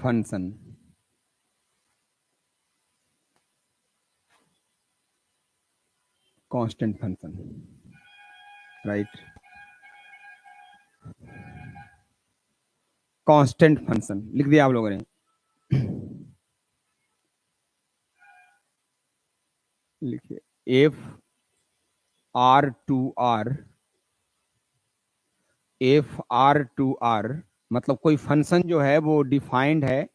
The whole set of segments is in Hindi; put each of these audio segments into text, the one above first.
Function, constant function, right. Constant function लिख दिया आप लोगों ने। लिखिए F R to R, F R to R मतलब कोई फंक्शन जो है वो डिफाइंड है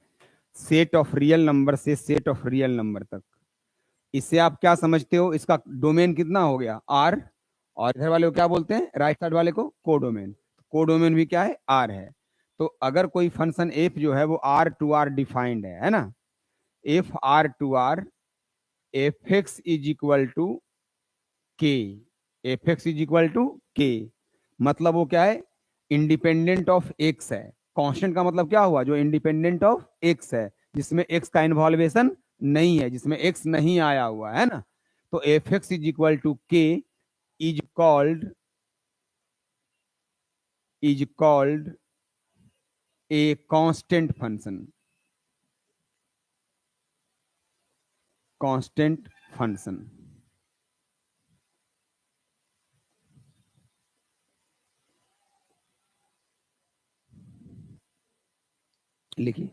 सेट ऑफ रियल नंबर से सेट ऑफ रियल नंबर तक। इससे आप क्या समझते हो, इसका डोमेन कितना हो गया आर, और इधर वाले को क्या बोलते हैं, राइट साइड वाले को कोडोमेन। कोडोमेन भी क्या है, आर है। तो अगर कोई फंक्शन एफ जो है वो आर टू आर डिफाइंड है ना, F R to R F X is equal to K, F X is equal to K मतलब वो क्या है, इंडिपेंडेंट ऑफ एक्स है। कांस्टेंट का मतलब क्या हुआ, जो इंडिपेंडेंट ऑफ एक्स है, जिसमें एक्स का इन्वॉल्वेशन नहीं है, जिसमें एक्स नहीं आया हुआ है ना। तो F X is equal to K is called a constant function, constant function. लिखिए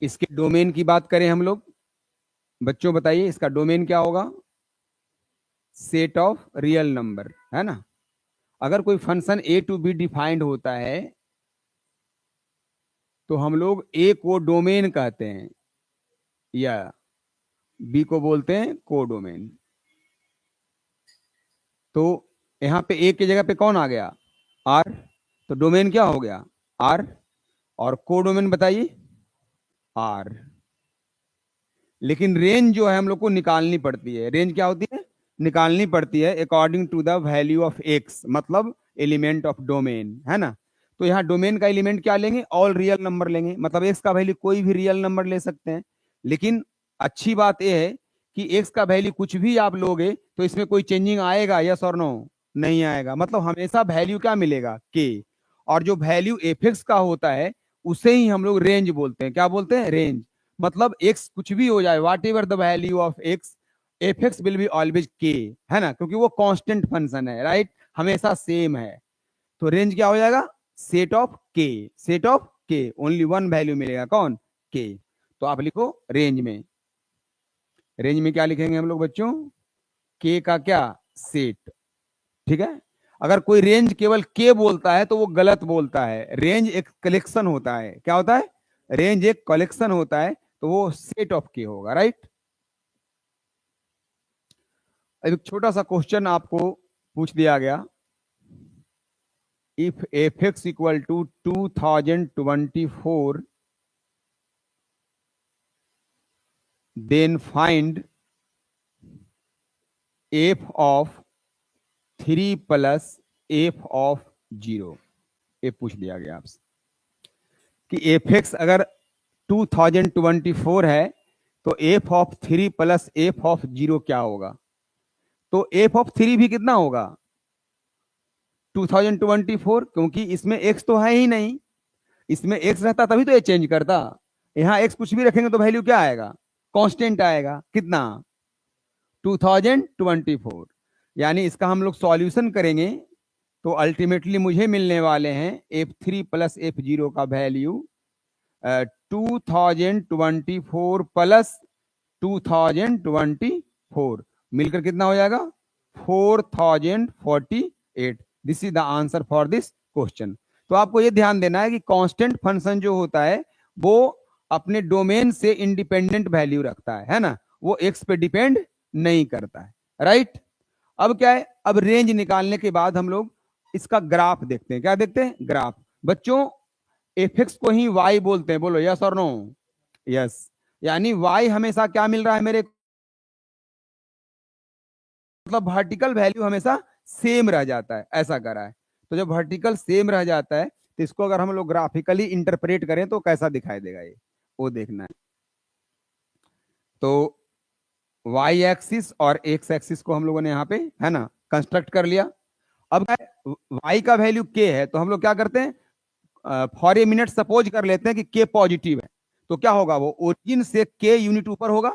इसके डोमेन की बात करें हम लोग, बच्चों बताइए इसका डोमेन क्या होगा, सेट ऑफ रियल नंबर है ना। अगर कोई function A to B defined होता है तो हम लोग ए को डोमेन कहते हैं या बी को बोलते हैं कोडोमेन। तो यहां पे ए की जगह पे कौन आ गया, आर, तो डोमेन क्या हो गया आर, और कोडोमेन बताइए आर। लेकिन रेंज जो है हम लोग को निकालनी पड़ती है, रेंज क्या होती है, निकालनी पड़ती है according to the value of X, मतलब एलिमेंट ऑफ डोमेन है ना। तो यहाँ डोमेन का एलिमेंट क्या लेंगे, ऑल रियल नंबर लेंगे, मतलब एक्स का वैल्यू कोई भी रियल नंबर ले सकते हैं। लेकिन अच्छी बात यह है कि एक्स का वैल्यू कुछ भी आप लोगे तो इसमें कोई चेंजिंग आएगा, यस और नो, नहीं आएगा। मतलब हमेशा वैल्यू क्या मिलेगा, के। और जो वैल्यू एफ एक्स का होता है उसे ही हम लोग रेंज बोलते हैं, क्या बोलते हैं, रेंज। मतलब एक्स कुछ भी हो जाए, whatever the value of X, F X will be always K, है ना, क्योंकि वो कांस्टेंट फंक्शन है, राइट, हमेशा सेम है। तो रेंज क्या हो जाएगा, set of K, set of K, only one value मिलेगा, कौन, के। तो आप लिखो रेंज में, रेंज में क्या लिखेंगे हम लोग बच्चों, के का क्या, सेट, ठीक है। अगर कोई रेंज केवल के बोलता है तो वो गलत बोलता है, रेंज एक कलेक्शन होता है, क्या होता है, रेंज एक कलेक्शन होता है, तो वो सेट ऑफ के होगा, राइट। एक छोटा सा क्वेश्चन आपको पूछ दिया गया, if F x equal to 2024 then find F of 3 plus F of 0। ये पूछ दिया गया आपसे कि एफ एक्स अगर 2024 है तो F of 3 plus F of 0 क्या होगा। तो एफ ऑफ 3 भी कितना होगा, 2024, क्योंकि इसमें एक्स तो है ही नहीं, इसमें एक्स रहता तभी तो ये चेंज करता। यहां एक्स कुछ भी रखेंगे तो वैल्यू क्या आएगा, कांस्टेंट आएगा, कितना, 2024। यानी इसका हम लोग सॉल्यूशन करेंगे तो अल्टीमेटली मुझे मिलने वाले हैं F3 प्लस F0 का वैल्यू 2024 प्लस 2024 मिलकर कितना हो जाएगा, 4048। This is the answer for this question. तो आपको ये ध्यान देना है कि कांस्टेंट फंक्शन जो होता है वो अपने डोमेन से इंडिपेंडेंट वैल्यू रखता है ना, वो एक्स पे डिपेंड नहीं करता है, राइट। अब क्या है, अब रेंज निकालने के बाद हम लोग इसका ग्राफ देखते हैं, क्या देखते हैं, ग्राफ। बच्चों एफ एक्स को ही वाई बोलते हैं, बोलो यस और नो, यस। यानी वाई हमेशा क्या मिल रहा है मेरे, मतलब वर्टिकल वैल्यू हमेशा सेम रह जाता है, ऐसा करा है। तो जब वर्टिकल सेम रह जाता है तो इसको अगर हम लोग ग्राफिकली इंटरप्रेट करें तो कैसा दिखाई देगा ये, वो देखना है। तो वाई एक्सिस और एक्स एक्सिस को हम लोगों ने यहाँ पे, है ना, कंस्ट्रक्ट कर लिया। अब वाई का वैल्यू के है, तो हम लोग क्या करते हैं, फॉर ए मिनट सपोज कर लेते हैं कि के पॉजिटिव है, तो क्या होगा, वो ओरिजिन से के यूनिट ऊपर होगा,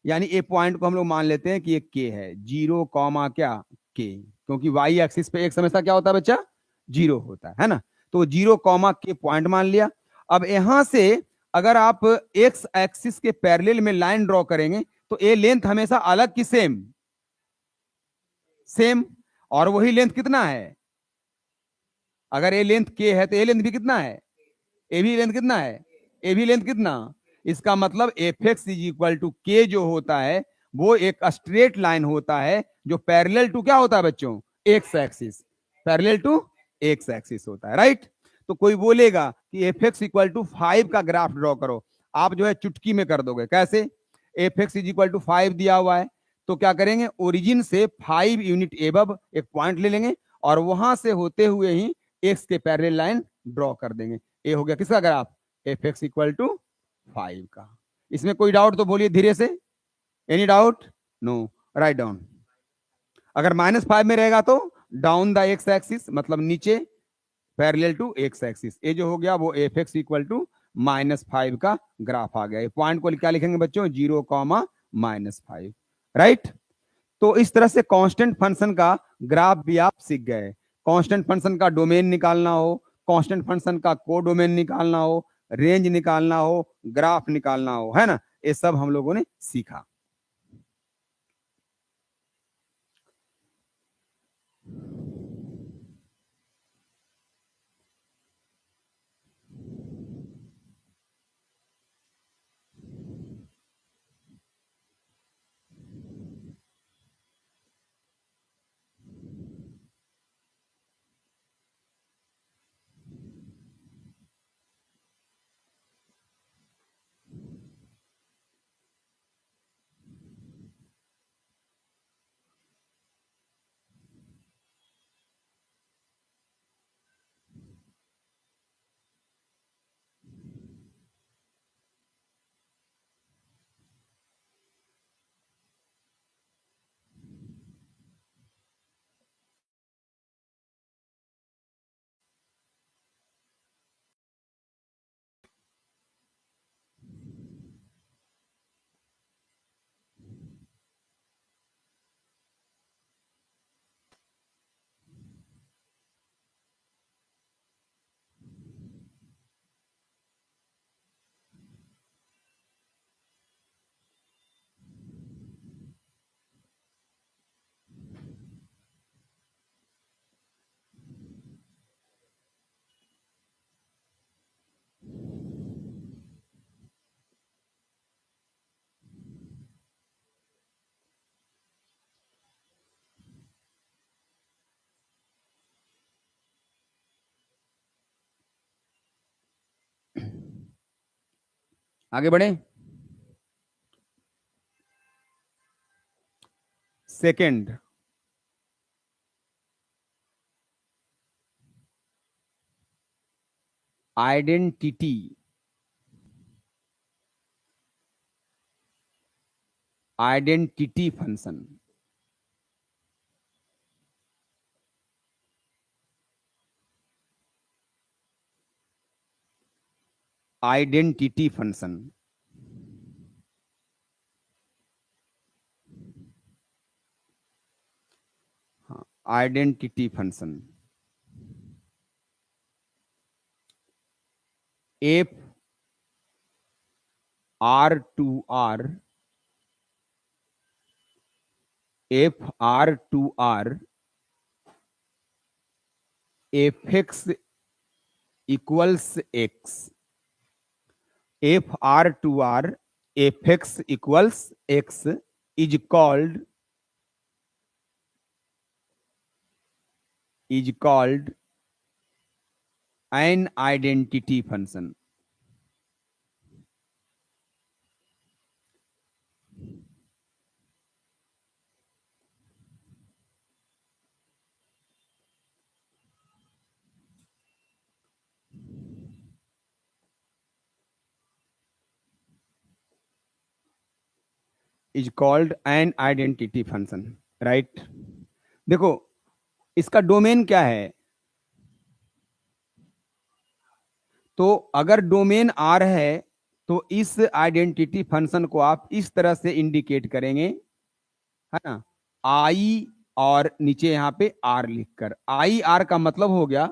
यानी ए पॉइंट को हम लोग मान लेते हैं कि ये के है, 0, क्या, के, क्योंकि वाई एक्सिस पे एक हमेशा क्या होता है बच्चा, 0 होता है ना। तो 0, के पॉइंट मान लिया। अब यहां से अगर आप एक्स एक्सिस के पैरेलल में लाइन ड्रॉ करेंगे तो ए लेंथ हमेशा अलग की सेम, सेम, और वही लेंथ कितना है, अगर ए लेंथ के है तो ए लेंथ भी कितना है, ए भी लेंथ कितना है, ए भी लेंथ कितना, इसका मतलब F X is equal to K जो होता है वो एक स्ट्रेट लाइन होता है जो पैरेलल टू क्या होता है बच्चों, X axis, parallel to X axis होता है, राइट। तो कोई बोलेगा कि एफ एक्स इक्वल टू 5 का ग्राफ ड्रॉ करो, आप जो है चुटकी में कर दोगे, कैसे, F X is equal to 5 दिया हुआ है, तो क्या करेंगे, ओरिजिन से 5 यूनिट एबव एक पॉइंट ले लेंगे और वहां से होते हुए ही एक्स के पैरेलल लाइन ड्रॉ कर देंगे। ये हो गया किसका graph, F x equal to 5 का। इसमें कोई डाउट तो बोलिए धीरे से, any doubt, no, write down. अगर -5 में रहेगा तो डाउन द एक्स एक्सिस, मतलब नीचे पैरेलल टू एक्स एक्सिस, ये जो हो गया वो एफ एक्स इक्वल टू -5 का ग्राफ आ गया। पॉइंट को क्या लिखेंगे बच्चों, 0, -5, राइट। तो इस तरह से कांस्टेंट फंक्शन का ग्राफ भी आप सीख गए। कांस्टेंट फंक्शन का डोमेन निकालना हो, कांस्टेंट फंक्शन का कोडोमेन निकालना हो, रेंज निकालना हो, ग्राफ निकालना हो, है ना, ये सब हम लोगों ने सीखा। आगे बढ़े। Second, identity, identity function, identity function, हाँ, identity function, F R2R, FR2R, fx equals x, FR2R fx equals x is called an identity function. Is called an identity function, right. देखो इसका डोमेन क्या है, तो अगर डोमेन आर है तो इस आइडेंटिटी फंक्शन को आप इस तरह से इंडिकेट करेंगे, है ना, आई और नीचे यहां पे आर लिखकर। आई आर का मतलब हो गया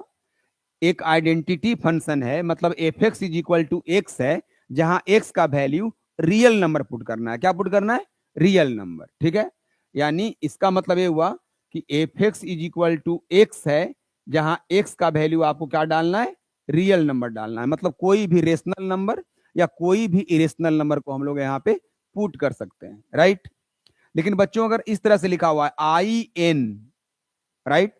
एक आइडेंटिटी फंक्शन है, मतलब F X is equal to x है, जहां एक्स का वैल्यू रियल नंबर पुट करना है। क्या पुट करना है? रियल नंबर, ठीक है। यानी इसका मतलब ये हुआ कि F X is equal to x है, जहां एक्स का वैल्यू आपको क्या डालना है? रियल नंबर डालना है। मतलब कोई भी रेशनल नंबर या कोई भी इरेशनल नंबर को हम लोग यहाँ पे पुट कर सकते हैं, राइट। लेकिन बच्चों अगर इस तरह से लिखा हुआ है I N, right,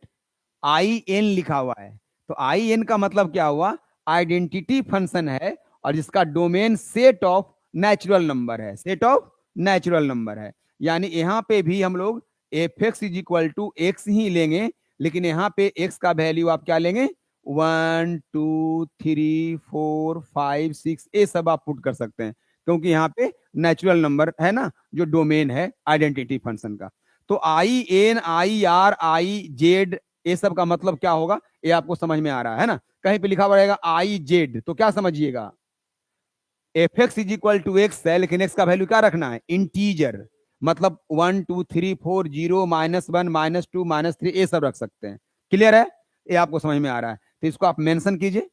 I N लिखा हुआ है, तो आई एन का मतलब क्या हुआ? आइडेंटिटी फंक्शन है और जिसका domain set of natural number है, सेट ऑफ नेचुरल नंबर है। यानी यहां पे भी हम लोग F X is equal to X ही लेंगे, लेकिन यहां पे एक्स का वैल्यू आप क्या लेंगे? 1 2 3 4 5 6 ये सब आप पुट कर सकते हैं, क्योंकि यहाँ पे नेचुरल नंबर है ना, जो डोमेन है आइडेंटिटी फंक्शन का। तो I N, I R, I Z, ये सब का मतलब क्या होगा ये आपको समझ में आ रहा है ना। कहीं पे लिखा हुआ रहेगा आई जेड तो क्या समझिएगा? F X is equal to x है, लेकिन एक्स का वैल्यू क्या रखना है? इंटीजर। मतलब 1 2 3 4 0 -1 -2 -3 ये सब रख सकते हैं। क्लियर है? ये आपको समझ में आ रहा है तो इसको आप मेंशन कीजिए।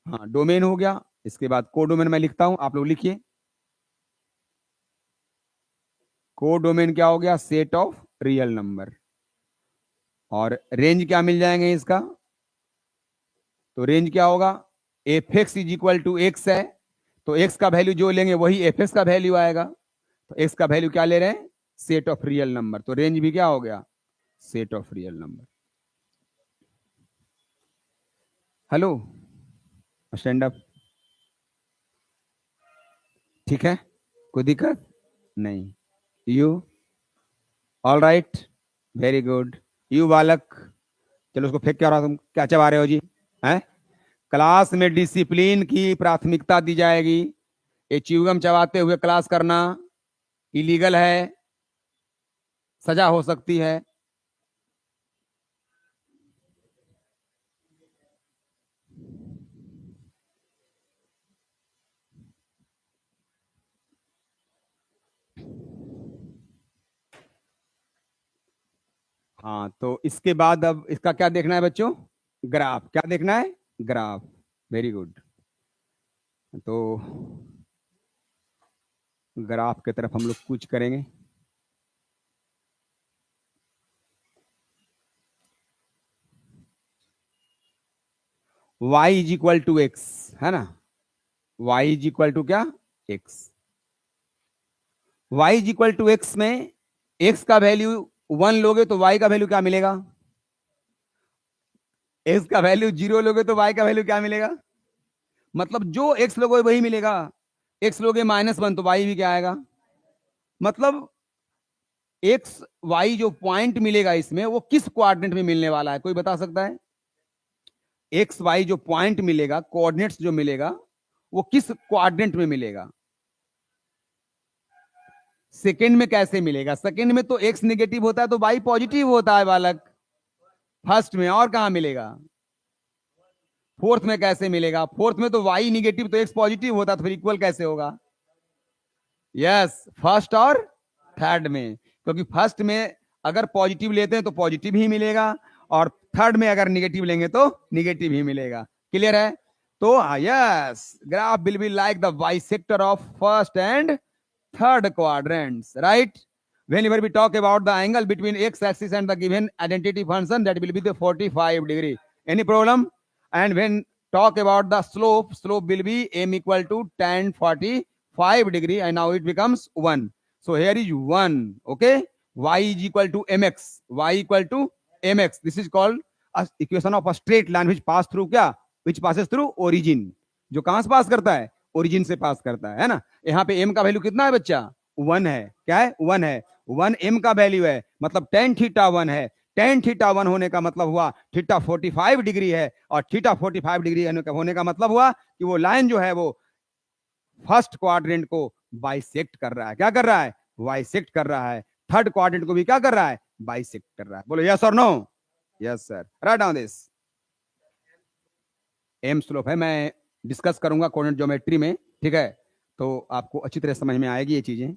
हाँ, डोमेन हो गया। इसके बाद को डोमेन मैं लिखता हूं, आप लोग लिखिए। को डोमेन क्या हो गया? Set of real number. और रेंज क्या मिल जाएंगे इसका? तो रेंज क्या होगा? F X is equal to x है, तो एक्स का वैल्यू जो लेंगे वही एफ एक्स का वैल्यू आएगा। तो एक्स का वैल्यू क्या ले रहे हैं? Set of real number. तो रेंज भी क्या हो गया? Set of real number. Hello, stand up, ठीक है, कोई दिक्कत नहीं। You all right, very good. You बालक, चलो उसको फेंक क्या रहा, तुम क्या चबा रहे हो जी? हैं? क्लास में डिसिप्लिन की प्राथमिकता दी जाएगी। ये च्युइंगम चबाते हुए क्लास करना इलीगल है, सजा हो सकती है। हाँ, तो इसके बाद अब इसका क्या देखना है बच्चों? ग्राफ। क्या देखना है? ग्राफ। Very good. तो ग्राफ की तरफ हम लोग कुछ करेंगे। y is equal to x, है ना, y इज इक्वल टू क्या? x। y is equal to x में x का वैल्यू 1 लोगे तो y का वैल्यू क्या मिलेगा? x का वैल्यू 0 लोगे तो y का वैल्यू क्या मिलेगा? मतलब जो x लोगे वही मिलेगा। x लोगे -1 तो y भी क्या आएगा? मतलब एक्स वाई जो पॉइंट मिलेगा इसमें वो किस क्वाड्रेंट में मिलने वाला है, कोई बता सकता है? एक्स वाई जो पॉइंट मिलेगा, कोऑर्डिनेट्स जो मिलेगा, वो किस क्वाड्रेंट में मिलेगा? सेकंड में कैसे मिलेगा? सेकंड में तो एक्स नेगेटिव होता है तो वाई पॉजिटिव होता है बालक। फर्स्ट में और कहां मिलेगा? फोर्थ में कैसे मिलेगा? फोर्थ में तो वाई निगेटिव तो एक्स पॉजिटिव होता, तो फिर इक्वल कैसे होगा? यस, फर्स्ट और थर्ड में, क्योंकि फर्स्ट में अगर पॉजिटिव लेते हैं तो पॉजिटिव ही मिलेगा और थर्ड में अगर निगेटिव लेंगे तो निगेटिव ही मिलेगा। क्लियर है? तो yes, graph will be like the bisector of first and third quadrants, right? Whenever we talk about the angle between x axis and the given identity function, that will be the 45 degree. Any problem? And when talk about the slope, slope will be m equal to tan 45 degree, and now it becomes 1. So here is 1, okay? Y is equal to mx, y equal to mx. This is called a equation of a straight line which pass through क्या? Which passes through origin. जो कहां से पास करता है? ओरिजिन से पास करता है ना। यहाँ पे m का वैल्यू कितना है बच्चा? 1 है। क्या है? 1 है। 1 m का वैल्यू है, मतलब tan थीटा 1 है। tan थीटा 1 होने का मतलब हुआ थीटा 45 डिग्री है, और थीटा 45 डिग्री होने का मतलब हुआ कि वो लाइन जो है वो फर्स्ट क्वाड्रेंट को बाइसेक्ट कर रहा है। क्या कर रहा है? बाइसेक्ट कर रहा है, थर्ड क्वाड्रेंट को भी क्या कर रहा है, बाइसेक्ट कर रहा है। बोलो यस और no? Yes sir, write down this. M slope है, मैं डिस्कस करूंगा कोऑर्डिनेट ज्योमेट्री में, ठीक है, तो आपको अच्छी तरह समझ में आएगी ये चीजें।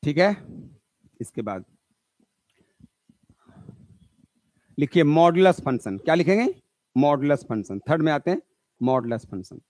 ठीक है, इसके बाद लिखिए मॉडुलस फंक्शन। क्या लिखेंगे? Modulus function. थर्ड में आते हैं मॉडुलस फंक्शन।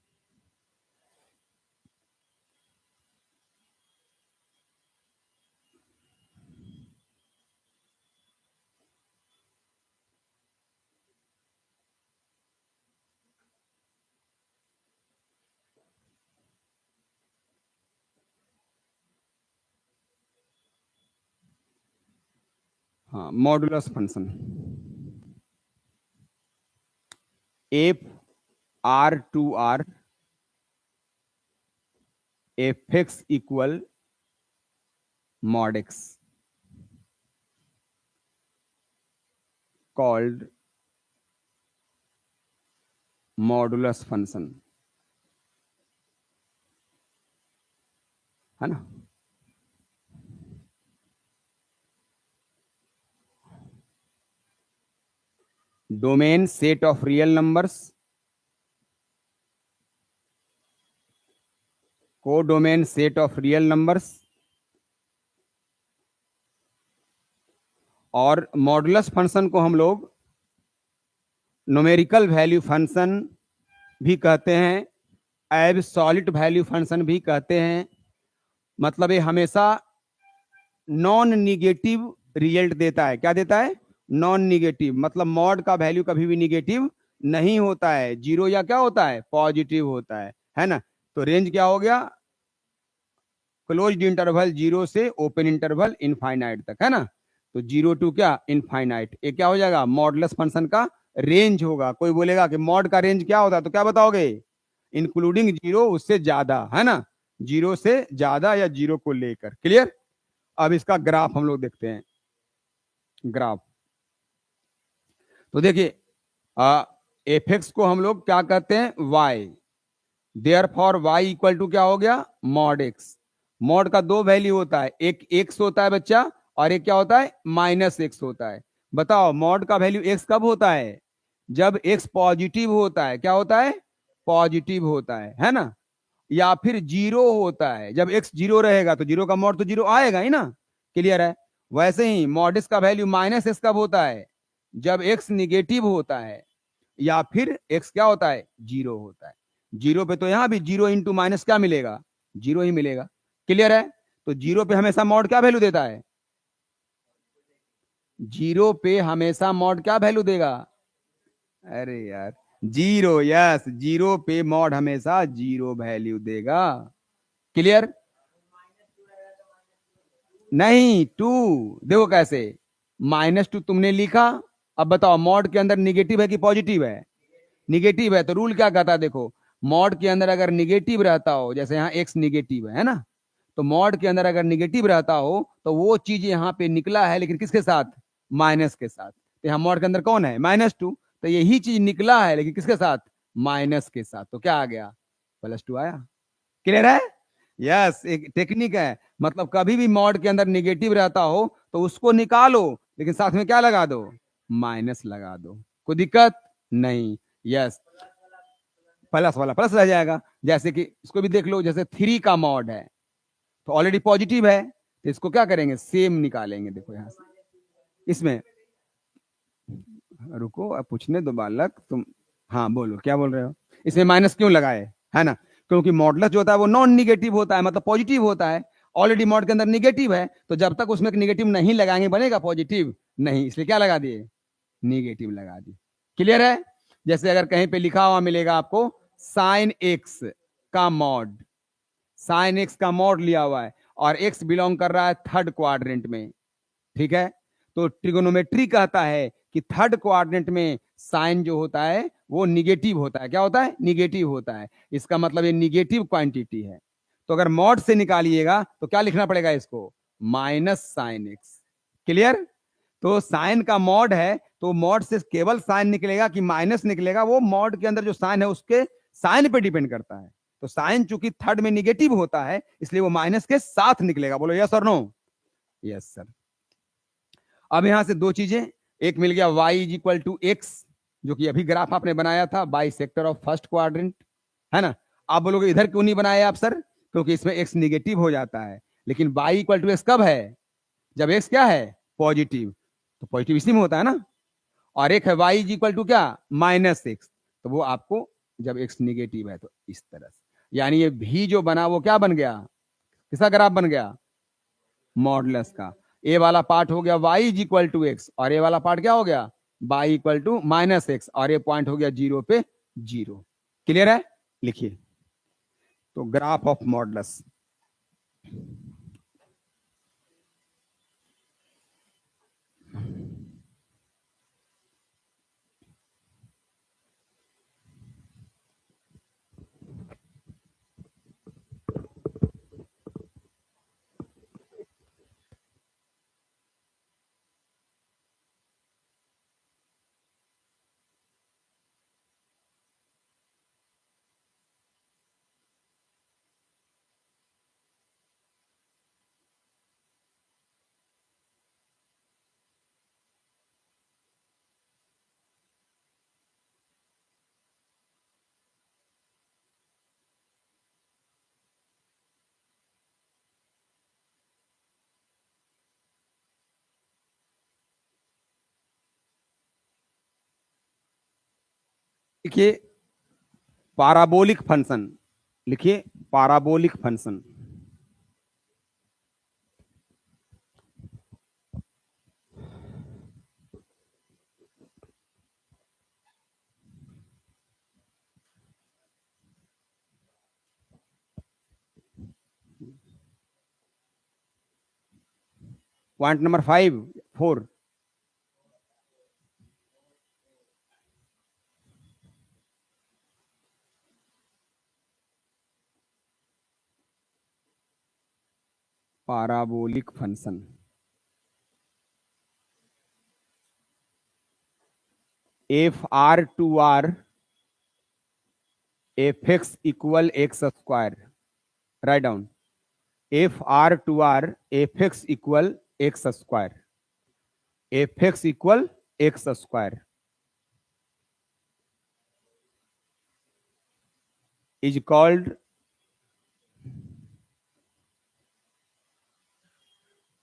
हाँ, modulus function F R to R F x equal mod x called modulus function, है ना। Domain set of real numbers, codomain set of real numbers, और मॉडुलस फंक्शन को हम लोग न्यूमेरिकल वैल्यू फंक्शन भी कहते हैं, एब्सोल्यूट वैल्यू फंक्शन भी कहते हैं। मतलब ये हमेशा नॉन निगेटिव रिजल्ट देता है। क्या देता है? नॉन निगेटिव, मतलब मॉड का वैल्यू कभी भी निगेटिव नहीं होता है, जीरो या क्या होता है, पॉजिटिव होता है ना। तो रेंज क्या हो गया? क्लोज्ड इंटरवल जीरो से ओपन इंटरवल इनफाइनाइट तक, है ना। तो जीरो टू क्या, इनफाइनाइट। ये क्या हो जाएगा? मॉडुलस फंक्शन का रेंज होगा। कोई बोलेगा कि मॉड का रेंज क्या होता है, तो क्या बताओगे? इंक्लूडिंग जीरो, उससे ज्यादा, है ना, जीरो से ज्यादा या जीरो को लेकर। क्लियर? अब इसका ग्राफ हम लोग देखते हैं। ग्राफ तो देखिए, एफ एक्स को हम लोग क्या कहते हैं? Y. Therefore y equal to क्या हो गया? Mod x. मॉड का दो वैल्यू होता है, एक एक्स होता है बच्चा, और एक क्या होता है? माइनस एक्स होता है। बताओ मॉड का वैल्यू एक्स कब होता है? जब एक्स पॉजिटिव होता है। क्या होता है? पॉजिटिव होता है ना। या फिर जीरो होता है, जब एक्स जीरो रहेगा तो जीरो का मॉड तो जीरो आएगा ही ना। क्लियर है? वैसे ही मॉड एक्स का वैल्यू माइनस एक्स कब होता है? जब एक्स निगेटिव होता है, या फिर एक्स क्या होता है? जीरो होता है। जीरो पे तो यहां भी जीरो इंटू माइनस क्या मिलेगा? जीरो ही मिलेगा। क्लियर है? तो जीरो पे हमेशा मॉड क्या वैल्यू देता है? जीरो पे हमेशा मॉड क्या वैल्यू देगा? अरे यार, जीरो। यस, जीरो पे मॉड हमेशा जीरो वैल्यू देगा। क्लियर? नहीं, टू। देखो कैसे, -2 तुमने लिखा। अब बताओ मॉड के अंदर निगेटिव है कि पॉजिटिव है? निगेटिव है, तो रूल क्या कहता है देखो, मॉड के अंदर अगर निगेटिव रहता हो, जैसे यहाँ एक्स निगेटिव है ना, तो मॉड के अंदर अगर निगेटिव रहता हो तो वो चीज यहाँ पे निकला है, लेकिन किसके साथ? माइनस के साथ। तो यहाँ मॉड के अंदर कौन है? -2। तो यही चीज निकला है लेकिन किसके साथ? माइनस के साथ। तो क्या आ गया? +2 आया। क्लियर है? यस, एक टेक्निक है। मतलब कभी भी मॉड के अंदर निगेटिव रहता हो तो उसको निकालो, लेकिन साथ में क्या लगा दो? माइनस लगा दो। कोई दिक्कत नहीं। यस, प्लस वाला प्लस रह जाएगा। जैसे कि इसको भी देख लो, जैसे 3 का मॉड है तो ऑलरेडी पॉजिटिव है, तो इसको क्या करेंगे? सेम निकालेंगे। देखो यहां से इसमें, रुको अब पूछने दो बालक तुम। हाँ बोलो, क्या बोल रहे हो? इसमें माइनस क्यों लगाए, है ना? क्योंकि मॉडुलस जो होता है वो नॉन निगेटिव होता है, मतलब पॉजिटिव होता है। ऑलरेडी मॉड के अंदर निगेटिव है, तो जब तक उसमें निगेटिव नहीं लगाएंगे बनेगा पॉजिटिव नहीं, इसलिए क्या लगा दिए? निगेटिव लगा दिए। क्लियर है? जैसे अगर कहीं पे लिखा हुआ मिलेगा आपको साइन एक्स का मॉड, साइन एक्स का मॉड लिया हुआ है और एक्स बिलोंग कर रहा है थर्ड क्वाड्रेंट में, ठीक है? तो ट्रिगोनोमेट्री कहता है कि थर्ड क्वाड्रेंट में साइन जो होता है वो निगेटिव होता है। क्या होता है? निगेटिव होता है। इसका मतलब ये निगेटिव क्वांटिटी है। तो अगर मॉड से निकालिएगा तो क्या लिखना पड़ेगा इसको? Minus sine x. क्लियर? तो साइन का मॉड है तो मॉड से केवल साइन निकलेगा कि माइनस निकलेगा, वो मॉड के अंदर जो साइन है उसके साइन पे डिपेंड करता है। तो साइन चूंकि थर्ड में निगेटिव होता है इसलिए वो माइनस के साथ निकलेगा। बोलो यस और नो? Yes sir. अब यहां से दो चीजें, एक मिल गया y is equal to x, जो कि अभी ग्राफ आपने बनाया था bisector of first quadrant, है ना? आप बोलोगे इधर क्यों नहीं बनाए आप सर? क्योंकि इसमें x निगेटिव हो जाता है। लेकिन y इक्वल टू एक्स कब है? जब x क्या है? पॉजिटिव। तो पॉजिटिव इसी में होता है ना। और एक है y इज इक्वल टू क्या? -x। तो वो आपको जब x निगेटिव है तो इस तरह से, यानी ये भी जो बना वो क्या बन गया? किसका ग्राफ बन गया? मॉडुलस का। ए वाला पार्ट हो गया y is equal to x, और ए वाला पार्ट क्या हो गया? y इक्वल टू -x, और ये पॉइंट हो गया 0 पे 0। क्लियर है? लिखिए तो ग्राफ ऑफ मॉडुलस। लिखिए पाराबोलिक फंक्शन, लिखिए parabolic function. Point number 5 4, parabolic function. F R to R F x equal x square. Write down f R to R F x equal x square, f x equal x square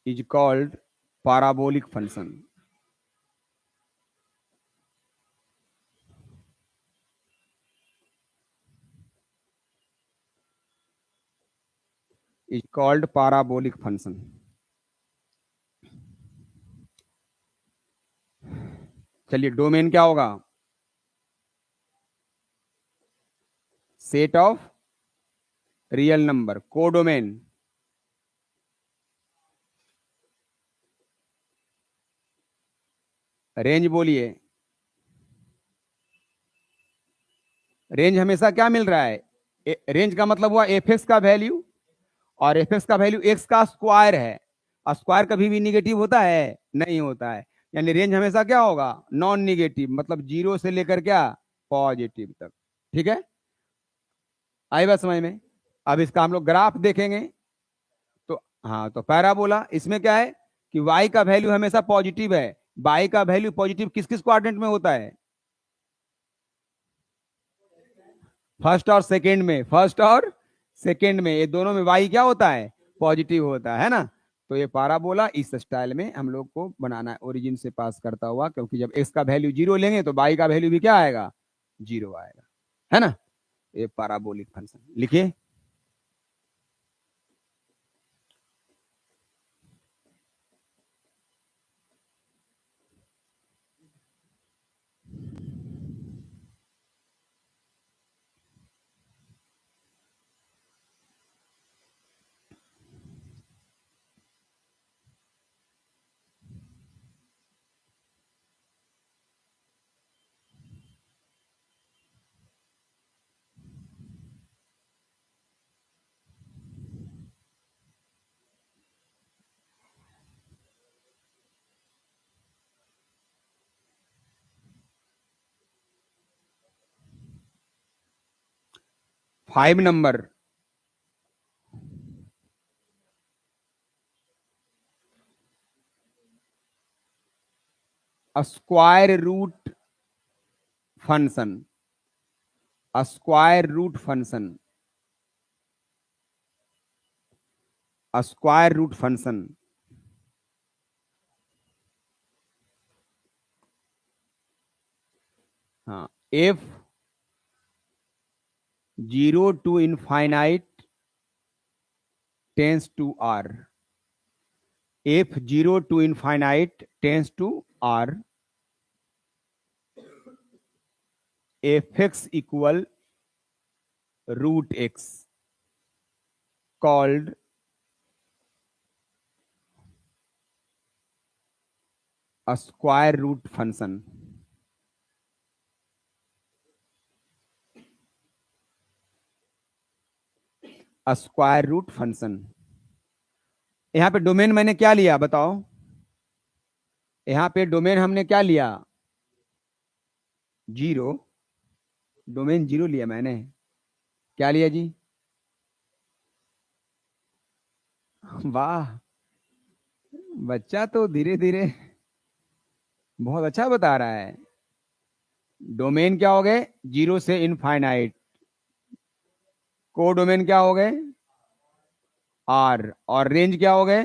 is called parabolic function, is called parabolic function। चलिए डोमेन क्या होगा? Set of real number, codomain. Range बोलिए। रेंज हमेशा क्या मिल रहा है? रेंज का मतलब हुआ एफ एक्स का वैल्यू, और एफ एक्स का वैल्यू एक्स का स्क्वायर है। और स्क्वायर कभी भी निगेटिव होता है? नहीं होता है। यानी रेंज हमेशा क्या होगा? नॉन निगेटिव, मतलब जीरो से लेकर क्या, पॉजिटिव तक। ठीक है, आई बात समझ में? अब इसका हम लोग ग्राफ देखेंगे। तो हाँ, तो पैराबोला इसमें क्या है कि y का वैल्यू हमेशा पॉजिटिव है। y का वैल्यू पॉजिटिव किस किस क्वाड्रेंट में होता है? फर्स्ट और सेकंड में, फर्स्ट और सेकंड में, ये दोनों में y क्या होता है? पॉजिटिव होता है ना। तो ये पाराबोला इस स्टाइल में हम लोग को बनाना है, ओरिजिन से पास करता हुआ, क्योंकि जब x का वैल्यू जीरो लेंगे तो y का वैल्यू भी क्या आएगा? जीरो आएगा, है ना। ये पाराबोलिक फंक्शन लिखिए। Five number, square root function, square root function, square root function. हाँ, F zero to infinite tends to R, F zero to infinite tends to R, F x equal root X, called square root function. Square root function. यहां पे डोमेन मैंने क्या लिया बताओ? यहां पे डोमेन हमने क्या लिया? जीरो। डोमेन जीरो लिया मैंने। क्या लिया जी? वाह, बच्चा तो धीरे धीरे बहुत अच्छा बता रहा है। डोमेन क्या हो गए? जीरो से इनफाइनाइट। को डोमेन क्या हो गए? आर। और रेंज क्या हो गए?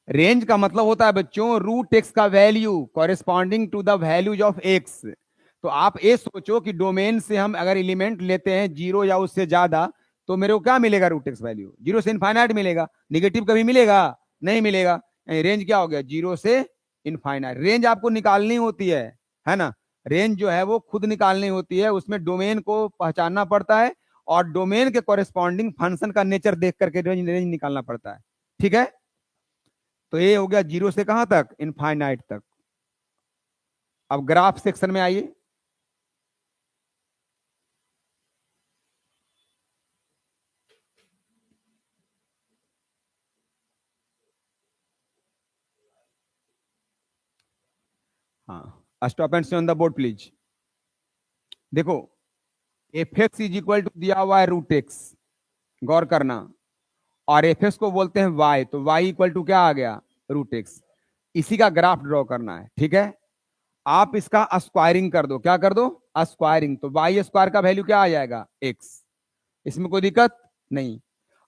रेंज का मतलब होता है बच्चों रूट एक्स का value corresponding to the values of x. तो आप ये सोचो कि डोमेन से हम अगर एलिमेंट लेते हैं जीरो या उससे ज्यादा, तो मेरे को क्या मिलेगा? रूट एक्स वैल्यू जीरो से इनफाइनाइट मिलेगा। निगेटिव कभी मिलेगा? नहीं मिलेगा। रेंज क्या हो गया? जीरो से इनफाइनाइट। रेंज आपको निकालनी होती है ना। रेंज जो है वो खुद निकालनी होती है, उसमें डोमेन को पहचानना पड़ता है, और डोमेन के कॉरेस्पॉन्डिंग फंक्शन का नेचर देख करके रेंज रेंज निकालना पड़ता है। ठीक है, तो ये हो गया जीरो से कहां तक? इनफाइनाइट तक। अब ग्राफ सेक्शन में आइए। हाँ, stop and stay on the board please. देखो, F X is equal to दिया हुआ है रूट एक्स, गौर करना। और एफ एक्स को बोलते हैं वाई, तो वाई इक्वल टू क्या आ गया? Root x. इसी का ग्राफ ड्रॉ करना है, ठीक है। आप इसका स्क्वायरिंग कर दो। क्या कर दो? स्क्वायरिंग। तो वाई स्क्वायर का वैल्यू क्या आ जाएगा? एक्स। इसमें कोई दिक्कत नहीं।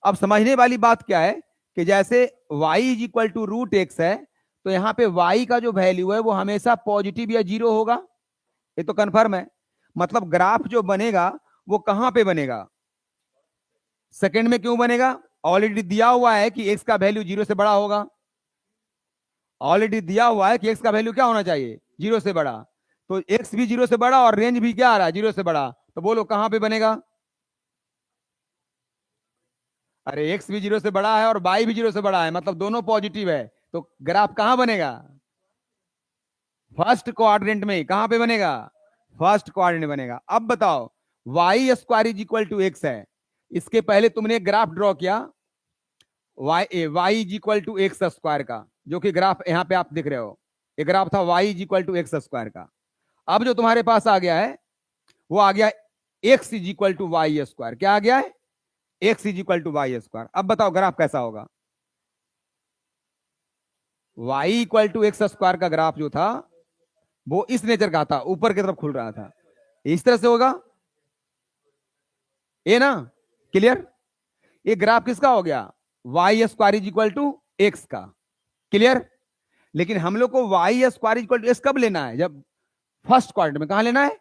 अब समझने वाली बात क्या है कि जैसे y is equal to root x है, तो यहां पे y का जो वैल्यू है वो हमेशा पॉजिटिव या जीरो होगा। ये तो कंफर्म है। मतलब ग्राफ जो बनेगा वो कहां पे बनेगा? सेकंड में क्यों बनेगा? ऑलरेडी दिया हुआ है कि x का वैल्यू जीरो से बड़ा होगा। ऑलरेडी दिया हुआ है कि x का वैल्यू क्या होना चाहिए? जीरो से बड़ा। तो x भी जीरो से बड़ा और रेंज भी क्या आ रहा है? जीरो से बड़ा। तो बोलो कहां पे बनेगा? अरे एक्स भी जीरो से बड़ा है और वाई भी जीरो से बड़ा है, मतलब दोनों पॉजिटिव है। तो ग्राफ कहां बनेगा? फर्स्ट क्वाड्रेंट में। कहां पे बनेगा? फर्स्ट क्वाड्रेंट बनेगा। अब बताओ, y square is equal to x है, इसके पहले तुमने ग्राफ ड्रॉ किया y is equal to x square का, जो कि ग्राफ यहां पे आप देख रहे हो, ये ग्राफ था y is equal to x square का। अब जो तुम्हारे पास आ गया है वो आ गया x is equal to y square. क्या आ गया है? X is equal to y square. अब बताओ ग्राफ कैसा होगा? Y equal to x square का ग्राफ जो था वो इस नेचर का था, ऊपर की तरफ खुल रहा था, इस तरह से होगा ये ना। क्लियर? ये ग्राफ किसका हो गया? Y square is equal to x का। क्लियर? लेकिन हम लोग को y square is equal to x कब लेना है? जब फर्स्ट क्वाड्रेंट में। कहां लेना है?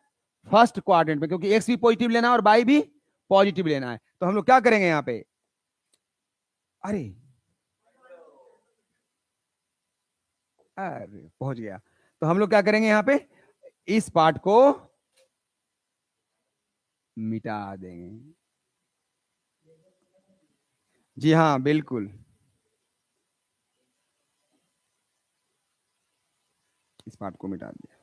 फर्स्ट क्वाड्रेंट में, क्योंकि एक्स भी पॉजिटिव लेना है और वाई भी पॉजिटिव लेना है। तो हम लोग क्या करेंगे यहां पे? अरे अरे पहुंच गया। तो हम लोग क्या करेंगे यहां पे? इस पार्ट को मिटा देंगे। जी हाँ बिल्कुल, इस पार्ट को मिटा दिया।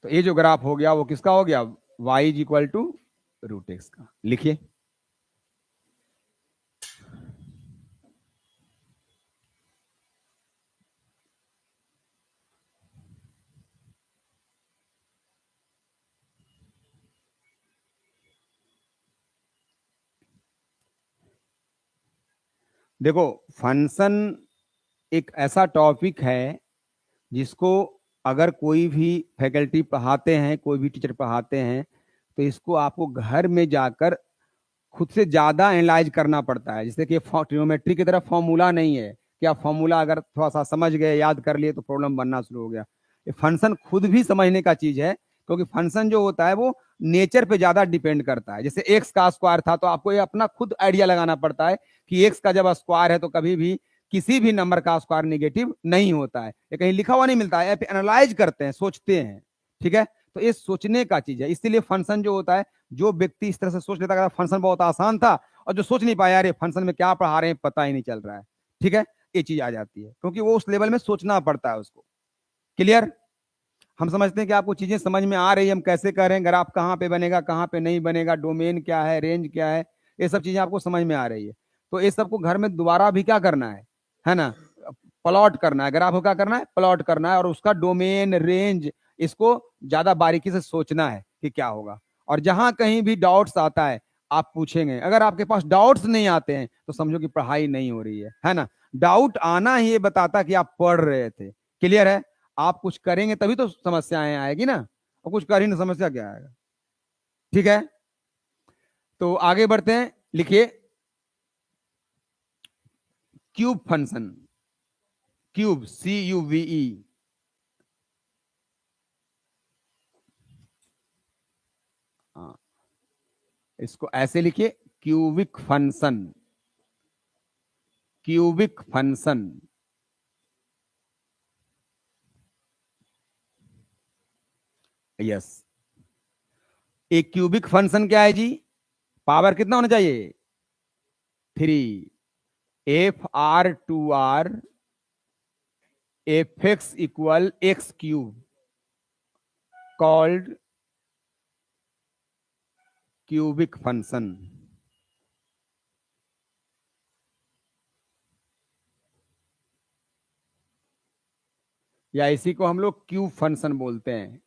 तो ये जो ग्राफ हो गया वो किसका हो गया? Y is equal to root x का। लिखिए। देखो, फंक्शन एक ऐसा टॉपिक है जिसको अगर कोई भी फैकल्टी पढ़ाते हैं, कोई भी टीचर पढ़ाते हैं, तो इसको आपको घर में जाकर खुद से ज्यादा एनालाइज करना पड़ता है। जैसे कि ट्रिग्नोमेट्री की तरह फॉर्मूला नहीं है कि आप फॉर्मूला अगर थोड़ा सा समझ गए, याद कर लिए, तो प्रॉब्लम बनना शुरू हो गया। ये फंक्शन खुद भी समझने का चीज है, क्योंकि फंक्शन जो होता है वो नेचर पे ज्यादा डिपेंड करता है। जैसे एक्स का स्क्वायर था, तो आपको ये अपना खुद आइडिया लगाना पड़ता है कि एक्स का जब स्क्वायर है तो कभी भी किसी भी नंबर का स्क्वायर नेगेटिव नहीं होता है। ये कहीं लिखा हुआ नहीं मिलता है, एनालाइज करते हैं, सोचते हैं। ठीक है? तो ये सोचने का चीज है। इसीलिए फंक्शन जो होता है, जो व्यक्ति इस तरह से सोच लेता है फंक्शन बहुत आसान था, और जो सोच नहीं पाया यार ये फंक्शन में क्या पढ़ा रहे हैं पता ही नहीं चल रहा है, ठीक है, ये चीज आ जाती है, क्योंकि वो उस लेवल में सोचना पड़ता है उसको। क्लियर? हम समझते हैं कि आपको चीजें समझ में आ रही है, हम कैसे कह रहे हैं, ग्राफ कहाँ पे बनेगा, कहाँ पे नहीं बनेगा, डोमेन क्या है, रेंज क्या है, ये सब चीजें आपको समझ में आ रही है। तो ये सबको घर में दोबारा भी क्या करना है ना, प्लॉट करना है। ग्राफ को क्या करना है? प्लॉट करना है, और उसका डोमेन, रेंज, इसको ज्यादा बारीकी से सोचना है कि क्या होगा। और जहां कहीं भी डाउट्स आता है आप पूछेंगे। अगर आपके पास डाउट्स नहीं आते हैं तो समझो कि पढ़ाई नहीं हो रही है ना। डाउट आना ही ये बताता कि आप पढ़ रहे थे। क्लियर है? आप कुछ करेंगे तभी तो समस्याएं आएगी ना, और कुछ कर ही नहीं, समस्या क्या आएगा? ठीक है, तो आगे बढ़ते हैं। लिखिए क्यूब फंक्शन। Cube, CUBE। हाँ, इसको ऐसे लिखिए, cubic function. Cubic function. Yes. एक क्यूबिक फंक्शन क्या है जी? पावर कितना होना चाहिए? 3। FR2R FX equal x cube, called cubic function. या इसी को हम लोग क्यूब फंक्शन बोलते हैं।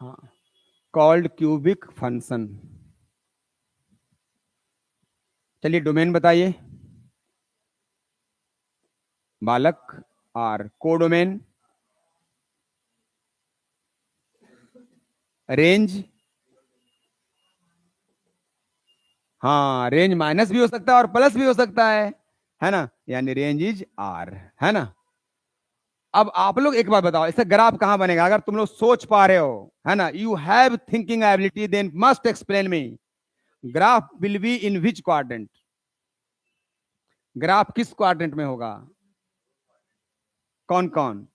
हाँ, कॉल्ड क्यूबिक फंक्शन। चलिए डोमेन बताइए। बालक आर। कोडोमेन? रेंज? हाँ, रेंज माइनस भी हो सकता है और प्लस भी हो सकता है ना, यानी रेंज इज आर, है ना। अब आप लोग एक बार बताओ, इससे ग्राफ कहां बनेगा? अगर तुम लोग सोच पा रहे हो, है ना, you have thinking ability, then must explain me, graph will be in which quadrant? Graph किस क्वाड्रेंट में होगा? कौन कौन?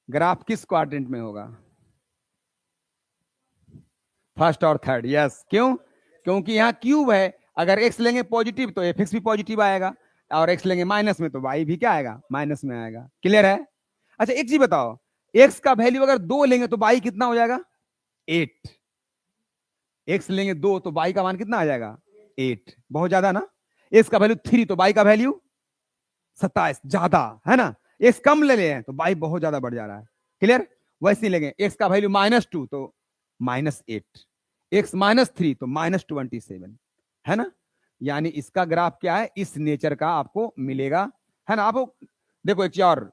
ग्राफ किस क्वाड्रेंट में होगा? फर्स्ट और थर्ड। यस, क्यों? क्योंकि यहाँ क्यूब है, अगर एक्स लेंगे पॉजिटिव तो एफ एक्स भी पॉजिटिव आएगा, और एक्स लेंगे माइनस में तो वाई भी क्या आएगा? माइनस में आएगा। क्लियर है? अच्छा एक चीज बताओ, एक्स का वैल्यू अगर 2 लेंगे तो वाई कितना हो जाएगा? 8। एक्स लेंगे 2 तो वाई का मान कितना आ जाएगा? 8। बहुत ज्यादा ना? एक्स का वैल्यू 3 तो वाई का वैल्यू 27, ज्यादा है ना? एक्स कम ले रहे हैं तो वाई बहुत ज्यादा बढ़ जा रहा है। क्लियर? वैसे ही लेंगे एक्स का वैल्यू -2 तो -8, एक्स -3 तो -27, है ना? यानी इसका ग्राफ क्या है? इस नेचर का आपको मिलेगा, है ना? आपको देखो एक चीज और,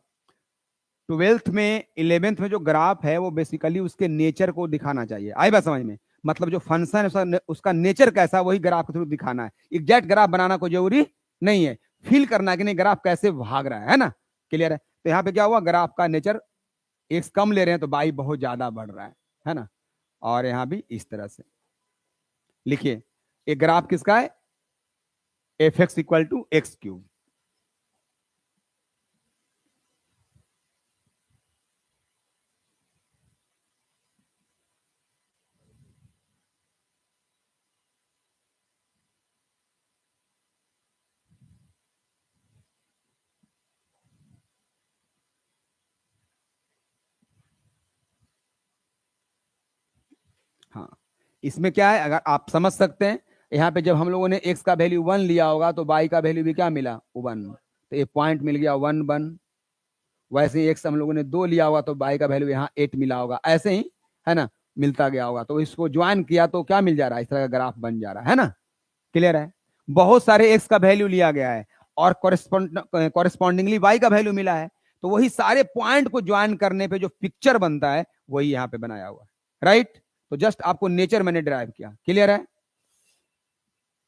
12th में 11th में जो ग्राफ है वो बेसिकली उसके नेचर को दिखाना चाहिए। आई बात समझ में? मतलब जो फंक्शन है उसका नेचर कैसा, वही ग्राफ के थ्रू दिखाना है। एग्जैक्ट ग्राफ बनाना कोई जरूरी नहीं है, फील करना है कि नहीं ग्राफ कैसे भाग रहा है ना? क्लियर है? तो यहाँ पे क्या हुआ, ग्राफ का नेचर एक्स कम ले रहे हैं तो बाई बहुत ज्यादा बढ़ रहा है ना? और यहाँ भी इस तरह से लिखिए, एक ग्राफ किसका है? F x equal to x cube. हाँ, इसमें क्या है, अगर आप समझ सकते हैं, यहाँ पे जब हम लोगों ने x का वैल्यू 1 लिया होगा तो y का वैल्यू भी क्या मिला? 1। तो ये पॉइंट मिल गया 1 1। वैसे ही x हम लोगों ने 2 लिया होगा तो y का वैल्यू यहाँ 8 मिला होगा, ऐसे ही है ना? मिलता गया होगा, तो इसको ज्वाइन किया तो क्या मिल जा रहा है? इस तरह का ग्राफ बन जा रहा है ना? क्लियर है? बहुत सारे x का वैल्यू लिया गया है और कॉरेस्पॉन्डिंगली y का वैल्यू मिला है, तो वही सारे पॉइंट को ज्वाइन करने पे जो पिक्चर बनता है वही यहाँ पे बनाया हुआ है। राइट? तो जस्ट आपको नेचर मैंने ड्राइव किया। क्लियर है?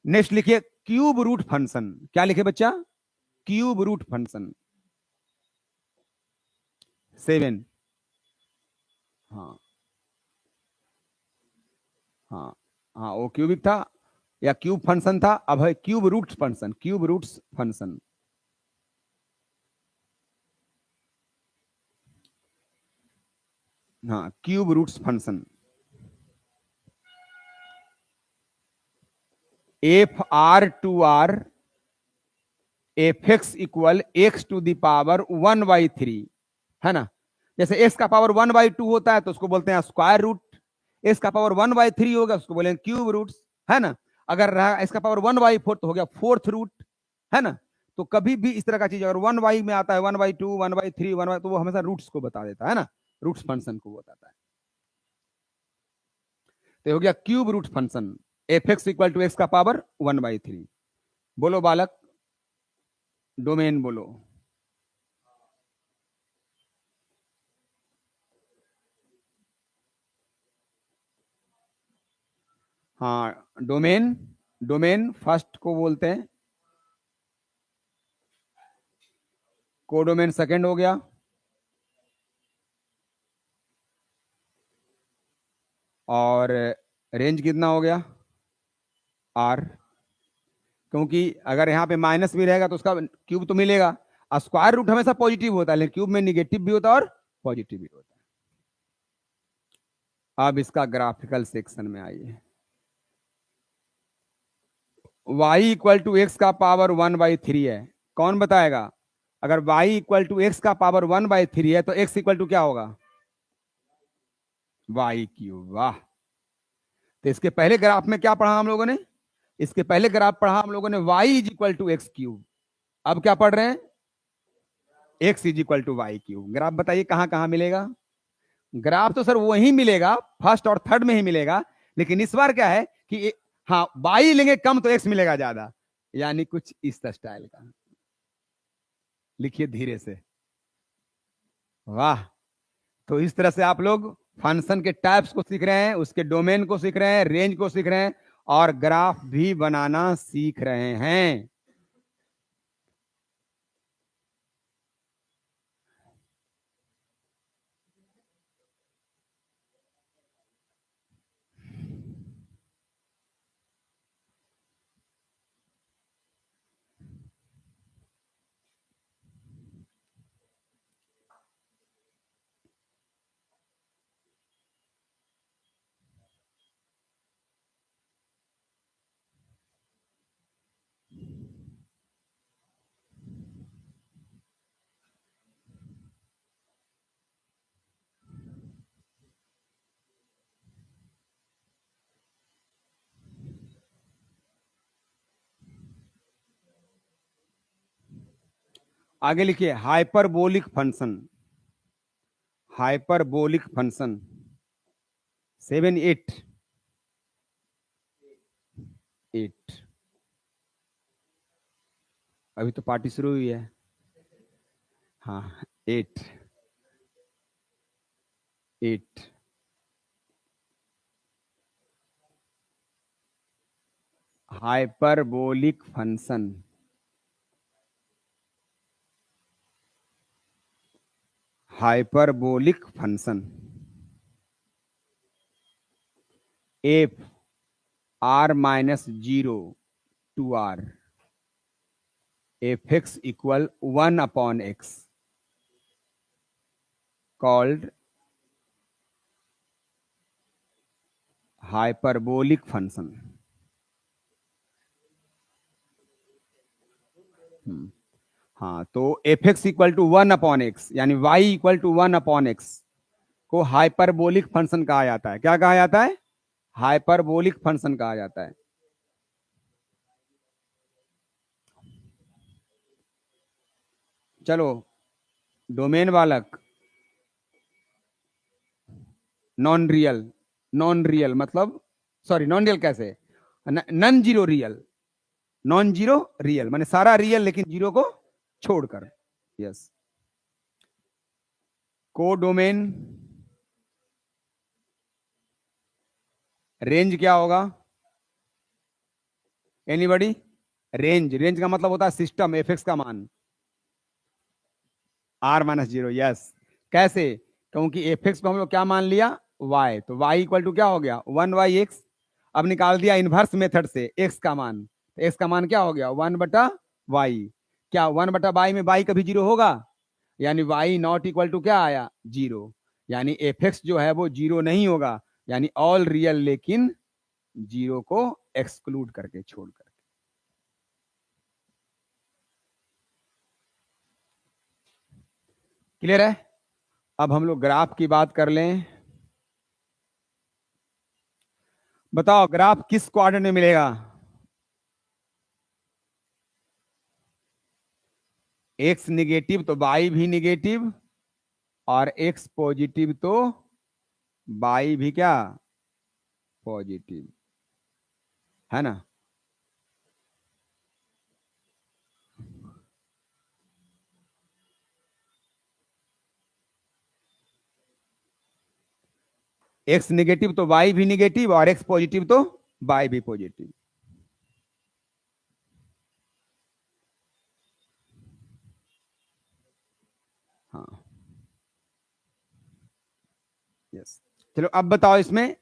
नेक्स्ट लिखिए क्यूब रूट फंक्शन। क्या लिखे बच्चा? Cube root function 7। हाँ हाँ हाँ, वो क्यूबिक था या क्यूब फंक्शन था, अब है cube root function, cube roots function. हाँ, cube roots function. F R to R F x equal X to the power 1/3, है ना? जैसे एक्स का पावर 1/2 होता है तो उसको बोलते हैं स्क्वायर रूट, एक्स का पावर 1/3 होगा उसको बोलेंगे क्यूब रूट्स, है ना? अगर रहा इसका पावर 1/4 तो हो गया फोर्थ रूट, है ना? तो कभी भी इस तरह का चीज अगर 1 में आता है, 1/2, 1/3, 1 तो वो हमेशा रूट्स को बता देता है ना, रूट्स फंक्शन को बताता है। तो हो गया cube root function, f x equal to x का पावर 1/3। बोलो बालक, डोमेन बोलो। हाँ, डोमेन, डोमेन फर्स्ट को बोलते हैं, कोडोमेन सेकंड हो गया, और रेंज कितना हो गया? आर। क्योंकि अगर यहाँ पे माइनस भी रहेगा तो उसका क्यूब तो मिलेगा, स्क्वायर रूट हमेशा पॉजिटिव होता है लेकिन क्यूब में निगेटिव भी होता है और पॉजिटिव भी होता है। अब इसका ग्राफिकल सेक्शन में आइए। y इक्वल टू एक्स का पावर 1/3 है, कौन बताएगा? अगर y इक्वल टू एक्स का पावर 1/3 है तो x इक्वल टू क्या होगा? Y cube. वाह! तो इसके पहले ग्राफ में क्या पढ़ा हम लोगों ने? इसके पहले ग्राफ पढ़ा हम लोगों ने y is equal to x cube. अब क्या पढ़ रहे हैं? x is equal to y cube. Graph बताइए कहां कहां मिलेगा? ग्राफ तो सर वही मिलेगा, फर्स्ट और थर्ड में ही मिलेगा, लेकिन इस बार क्या है कि हाँ वाई लेंगे कम तो एक्स मिलेगा ज्यादा, यानी कुछ इस स्टाइल का। लिखिए धीरे से। वाह! तो इस तरह से आप लोग फंक्शन के टाइप्स को सीख रहे हैं, उसके डोमेन को सीख रहे हैं, रेंज को सीख रहे हैं, और ग्राफ भी बनाना सीख रहे हैं। आगे लिखिए हाइपरबोलिक फंक्शन, हाइपरबोलिक फंक्शन 7 8 8। अभी तो पार्टी शुरू हुई है। हाँ 8 8 hyperbolic function, hyperbolic function F R minus 0 to R F x equal 1 upon X called hyperbolic function. हाँ तो F x equal to 1 upon X यानी Y equal to 1 upon X को हाइपरबोलिक फंक्शन कहा जाता है। क्या कहा जाता है? हाइपरबोलिक फंक्शन कहा जाता है। चलो डोमेन बालक, नॉन रियल, नॉन रियल मतलब सॉरी नॉन रियल कैसे, non zero real, non zero real माने सारा रियल लेकिन जीरो को छोड़कर। यस कोडोमेन रेंज क्या होगा? एनीबॉडी? रेंज, रेंज का मतलब होता है सिस्टम एफ एक्स का मान आर माइनस 0। यस कैसे? क्योंकि एफ एक्स को हम लोग क्या मान लिया? वाई, तो वाई इक्वल टू क्या हो गया? 1/x। अब निकाल दिया इनवर्स मेथड से एक्स का मान, तो एक्स का मान क्या हो गया? 1/y। क्या 1/y में y कभी जीरो होगा? यानी y नॉट इक्वल टू क्या आया? 0। यानी एफ एक्स जो है वो जीरो नहीं होगा, यानी ऑल रियल लेकिन जीरो को एक्सक्लूड करके छोड़ कर। क्लियर है? अब हम लोग ग्राफ की बात कर लें। बताओ ग्राफ किस क्वाड्रेंट में मिलेगा? एक्स निगेटिव तो बाई भी निगेटिव, और एक्स पॉजिटिव तो बाई भी क्या? पॉजिटिव, है ना? एक्स निगेटिव तो बाई भी निगेटिव, और एक्स पॉजिटिव तो बाई भी पॉजिटिव। हाँ यस। चलो अब बताओ इसमें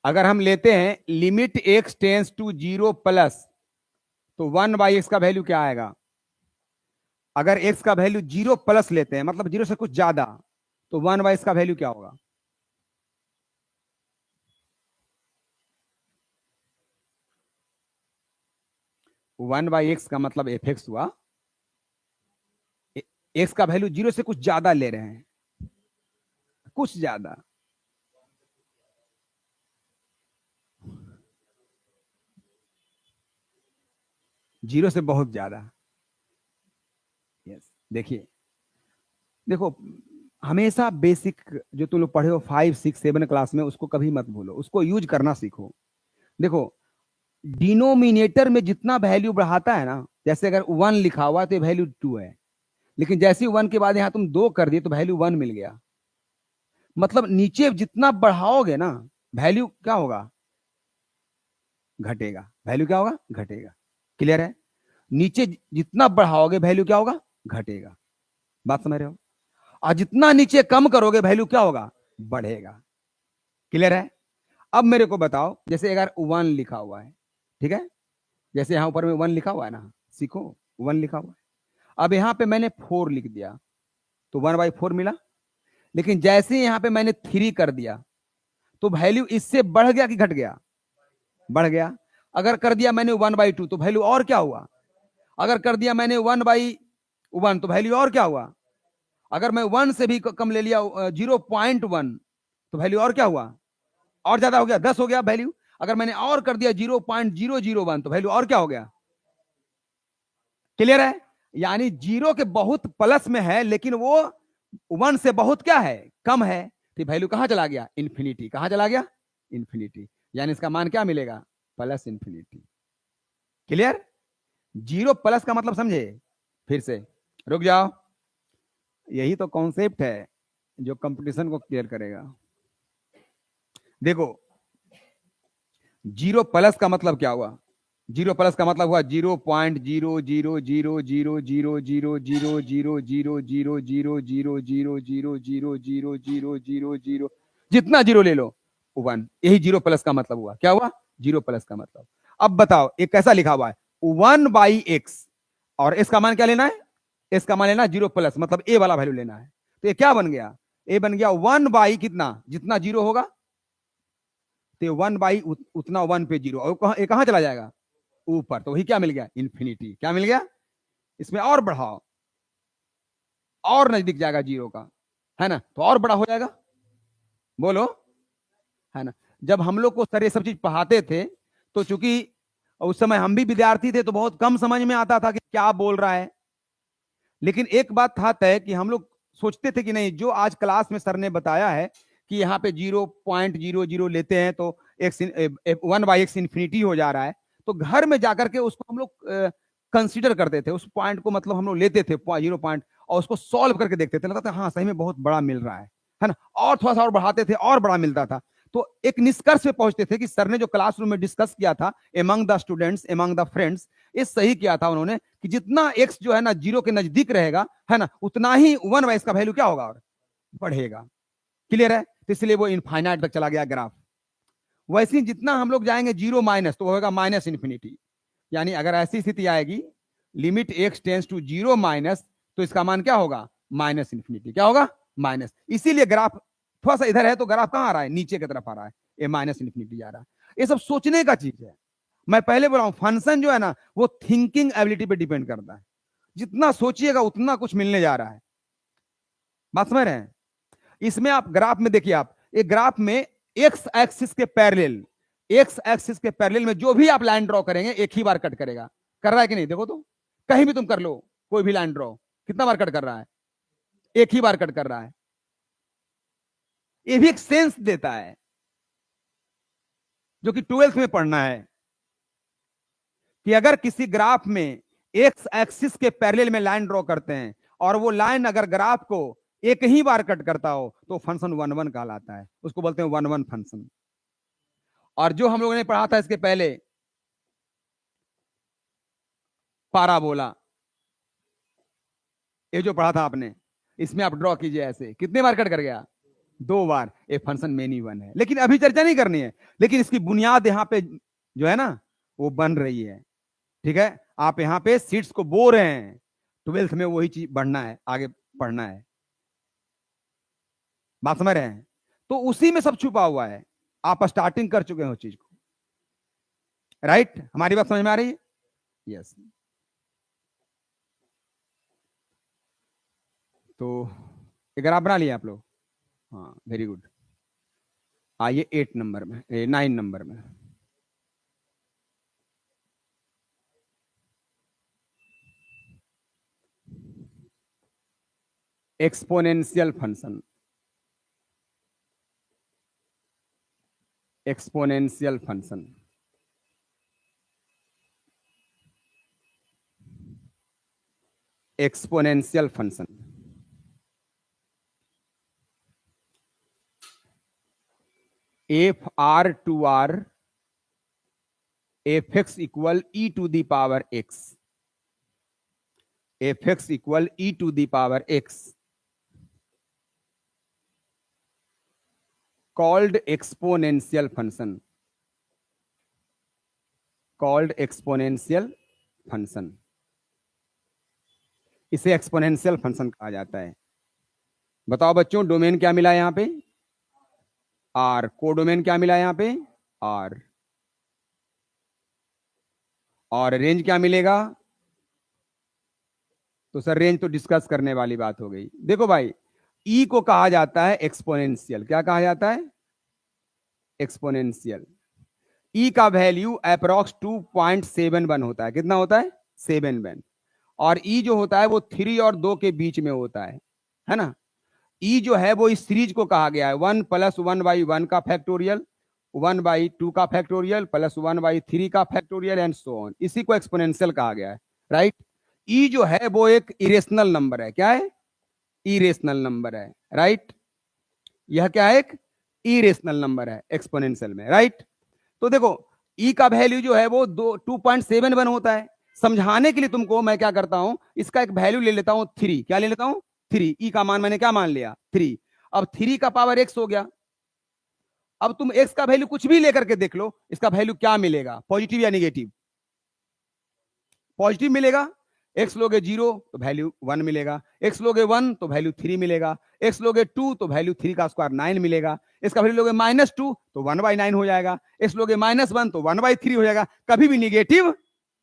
अगर हम लेते हैं limit x tends to 0 plus, तो 1/x का वैल्यू क्या आएगा? अगर x का वैल्यू 0 प्लस लेते हैं मतलब 0 से कुछ ज्यादा, तो 1/x का वैल्यू क्या होगा? 1/x का मतलब एफ एक्स हुआ, एक्स का वैल्यू 0 से कुछ ज्यादा ले रहे हैं, कुछ ज्यादा। जीरो से बहुत ज्यादा। यस देखिए, देखो हमेशा बेसिक जो तुम लोग पढ़े हो 5 6 7 क्लास में, उसको कभी मत भूलो, उसको यूज करना सीखो। देखो डिनोमिनेटर में जितना वैल्यू बढ़ाता है ना, जैसे अगर 1 लिखा हुआ तो वैल्यू 2 है, लेकिन जैसे ही 1 के बाद यहां तुम 2 कर दिए तो वैल्यू 1 मिल गया। मतलब नीचे जितना बढ़ाओगे ना वैल्यू क्या होगा? घटेगा। वैल्यू क्या होगा? घटेगा। क्लियर है? नीचे जितना बढ़ाओगे वैल्यू क्या होगा? घटेगा। बात समझ रहे हो? और जितना नीचे कम करोगे वैल्यू क्या होगा? बढ़ेगा। क्लियर है? अब मेरे को बताओ, जैसे अगर 1 लिखा हुआ है, ठीक है, जैसे यहां ऊपर में 1 लिखा हुआ है ना, सीखो 1 लिखा हुआ है, अब यहां पे मैंने 4 लिख दिया तो 1/4 मिला, लेकिन जैसे यहां पे मैंने 3 कर दिया तो वैल्यू इससे बढ़ गया कि घट गया? बढ़ गया। अगर कर दिया मैंने 1/2 तो वैल्यू और क्या हुआ? अगर कर दिया मैंने 1/1 तो वैल्यू और क्या हुआ? अगर मैं 1 से भी कम ले लिया 0.1 तो वैल्यू और क्या हुआ? और ज्यादा हो गया, 10 हो गया वैल्यू। अगर मैंने और कर दिया 0.001 तो वैल्यू और क्या हो गया? क्लियर है? यानी जीरो के बहुत प्लस में है, लेकिन वो 1 से बहुत क्या है, कम है। तो वैल्यू कहां चला गया, इन्फिनिटी। कहां चला गया, इन्फिनिटी। यानी इसका मान क्या मिलेगा, plus infinity. Clear. Zero plus का मतलब समझे, फिर से रुक जाओ, यही तो कॉन्सेप्ट है जो कंपटीशन को क्लियर करेगा। देखो, जीरो प्लस का मतलब क्या हुआ, जीरो प्लस का मतलब हुआ 0.00000000000000000 जितना जीरो ले लो 1, यही जीरो प्लस का मतलब हुआ। क्या हुआ, जीरो प्लस का मतलब। अब बताओ, एक कैसा लिखा हुआ है 1/x, और इसका मान क्या लेना है, इसका मान लेना जीरो प्लस, मतलब ए वाला वैल्यू लेना है। तो ये क्या बन गया, ए बन गया 1 कितना, जितना जीरो होगा, तो 1 उतना 1 पे जीरो, और ये कहां चला जाएगा, ऊपर। तो वही क्या मिल गया, इन्फिनिटी। क्या मिल गया, इसमें और बढ़ाओ, और नजदीक जाएगा जीरो का, है ना, तो और बड़ा हो जाएगा। बोलो, है ना। जब हम लोग को सर ये सब चीज पढ़ाते थे, तो चूंकि उस समय हम भी विद्यार्थी थे, तो बहुत कम समझ में आता था कि क्या बोल रहा है। लेकिन एक बात था तय कि हम लोग सोचते थे कि नहीं, जो आज क्लास में सर ने बताया है कि यहाँ पे 0.00 लेते हैं तो एक्स 1/x इन्फिनिटी हो जा रहा है, तो घर में जाकर के उसको हम लोग कंसीडर करते थे, उस पॉइंट को मतलब हम लोग लेते थे 0 पॉइंट, और उसको सॉल्व करके देखते थे, लगता था हाँ सही में बहुत बड़ा मिल रहा है ना, और थोड़ा सा और बढ़ाते थे और बड़ा मिलता था। तो एक निष्कर्ष पे पहुंचते थे कि सर ने जो क्लासरूम में डिस्कस किया था among the students, among the friends, ये सही किया था उन्होंने कि जितना एक्स जो है ना जीरो के नजदीक रहेगा, है ना, उतना ही 1/x का वैल्यू क्या होगा, और बढ़ेगा। क्लियर है। तो इसलिए वो इनफाइनाइट तक चला गया ग्राफ। वैसे ही जितना हम लोग जाएंगे जीरो माइनस, तो होगा माइनस इन्फिनिटी। यानी अगर ऐसी स्थिति आएगी limit x tends to zero minus, तो इसका मान क्या होगा, माइनस इन्फिनिटी। क्या होगा, माइनस। इसीलिए ग्राफ थोड़ा सा इधर है, तो ग्राफ कहां आ रहा है, नीचे की तरफ आ रहा है, ये माइनस इन्फिनिटी जा रहा है। ये सब सोचने का चीज है। मैं पहले बोला हूं, फंक्शन जो है ना वो थिंकिंग एबिलिटी पे डिपेंड करता है। जितना सोचिएगा उतना कुछ मिलने जा रहा है। बात समझ रहे हैं। इसमें आप ग्राफ में देखिए, आप एक ग्राफ में एक्स एक्सिस के पैरेलल, एक्स एक्सिस के पैरेलल में जो भी आप लाइन ड्रॉ करेंगे एक ही बार कट करेगा। कर रहा है कि नहीं, देखो तो, कहीं भी तुम कर लो कोई भी लाइन ड्रॉ, कितना बार कट कर रहा है, एक ही बार कट कर रहा है। ये भी एक सेंस देता है जो कि 12th में पढ़ना है, कि अगर किसी ग्राफ में एक्स एक्सिस के पैरेलल में लाइन ड्रॉ करते हैं, और वो लाइन अगर ग्राफ को एक ही बार कट करता हो, तो फंक्शन 1 1 कहलाता है, उसको बोलते हैं 1 1 फंक्शन। और जो हम लोगों ने पढ़ा था इसके पहले, पाराबोला, ये जो पढ़ा था आपने, इसमें आप ड्रॉ कीजिए ऐसे, कितने बार कट कर गया, 2 बार। ये फंक्शन मेनी वन है, लेकिन अभी चर्चा नहीं करनी है, लेकिन इसकी बुनियाद यहाँ पे जो है ना वो बन रही है। ठीक है, आप यहाँ पे सीट्स को बो रहे हैं, 12th में वही चीज बढ़ना है, आगे पढ़ना है। बात समझ रहे हैं। तो उसी में सब छुपा हुआ है, आप स्टार्टिंग कर चुके हैं उस चीज को। राइट, हमारी बात समझ में आ रही है। यस। तो एक ग्राफ बना लिया आप लोग, हाँ वेरी गुड। आइए 8 नंबर में, 9 नंबर में। Exponential function, exponential function, exponential function. F R to R F x equal e to the power x, F x equal e to the power x, called exponential function, called exponential function. इसे एक्सपोनेंशियल फंक्शन कहा जाता है। बताओ बच्चों, डोमेन क्या मिला यहां पे, आर। कोडोमेन क्या मिला यहां पे, आर। और रेंज क्या मिलेगा, तो सर रेंज तो डिस्कस करने वाली बात हो गई। देखो भाई, ई को कहा जाता है एक्सपोनेंशियल। क्या कहा जाता है, एक्सपोनेंशियल। ई का वैल्यू अप्रोक्स 2.71 होता है। कितना होता है, 71। और ई जो होता है वो 3 और 2 के बीच में होता है ना। ई जो है वो इस सीरीज को कहा गया है 1 + 1/1 का फैक्टोरियल, 1/2 का फैक्टोरियल प्लस 1/3 का फैक्टोरियल एंड सो ऑन, इसी को एक्सपोनेंशियल कहा गया है, राइट। ई जो है वो एक इरेशनल नंबर है, क्या है, इरेशनल नंबर है, राइट। यह क्या है, एक इरेशनल नंबर है एक्सपोनेंशियल में, राइट। तो देखो ई का वैल्यू जो है वो 2.71 होता है। समझाने के लिए तुमको मैं क्या करता हूं, इसका एक वैल्यू ले लेता हूं 3, क्या ले लेता हूं 3, ई का मान मैंने क्या मान लिया 3। अब 3 का पावर x हो गया। अब तुम x का वैल्यू कुछ भी लेकर के देख लो, इसका वैल्यू क्या मिलेगा, पॉजिटिव या निगेटिव, पॉजिटिव मिलेगा। x लोगे 0 तो वैल्यू 1 मिलेगा, x लोगे 1 तो वैल्यू 3 मिलेगा, x लोगे 2 तो वैल्यू 3 का स्क्वायर 9 मिलेगा, इसका वैल्यू लोगे -2 तो 1/9 हो जाएगा, x लोगे -1 तो 1/3 हो जाएगा, कभी भी निगेटिव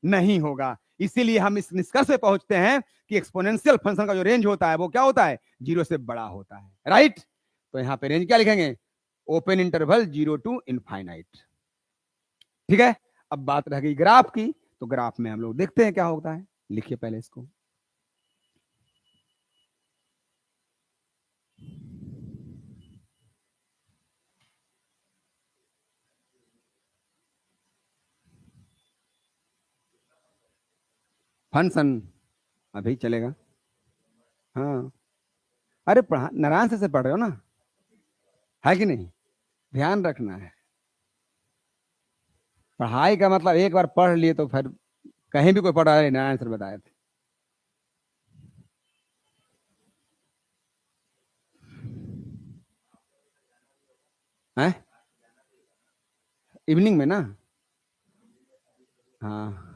नहीं होगा। इसीलिए हम इस निष्कर्ष पे पहुंचते हैं कि एक्सपोनेंशियल फंक्शन का जो रेंज होता है वो क्या होता है, 0 से बड़ा होता है, राइट। तो यहां पे रेंज क्या लिखेंगे, ओपन इंटरवल 0 to इनफाइनाइट, ठीक है। अब बात रह गई ग्राफ की, तो ग्राफ में हम लोग देखते हैं क्या होता है, लिखिए पहले इसको। फंक्शन अभी चलेगा, हाँ। अरे पढ़ा नारायण से पढ़ रहे हो ना, है कि नहीं, ध्यान रखना है। पढ़ाई का मतलब एक बार पढ़ लिए तो फिर कहीं भी कोई पढ़ा रहे, नारायण सर बताए थे। हैं इवनिंग में ना, हाँ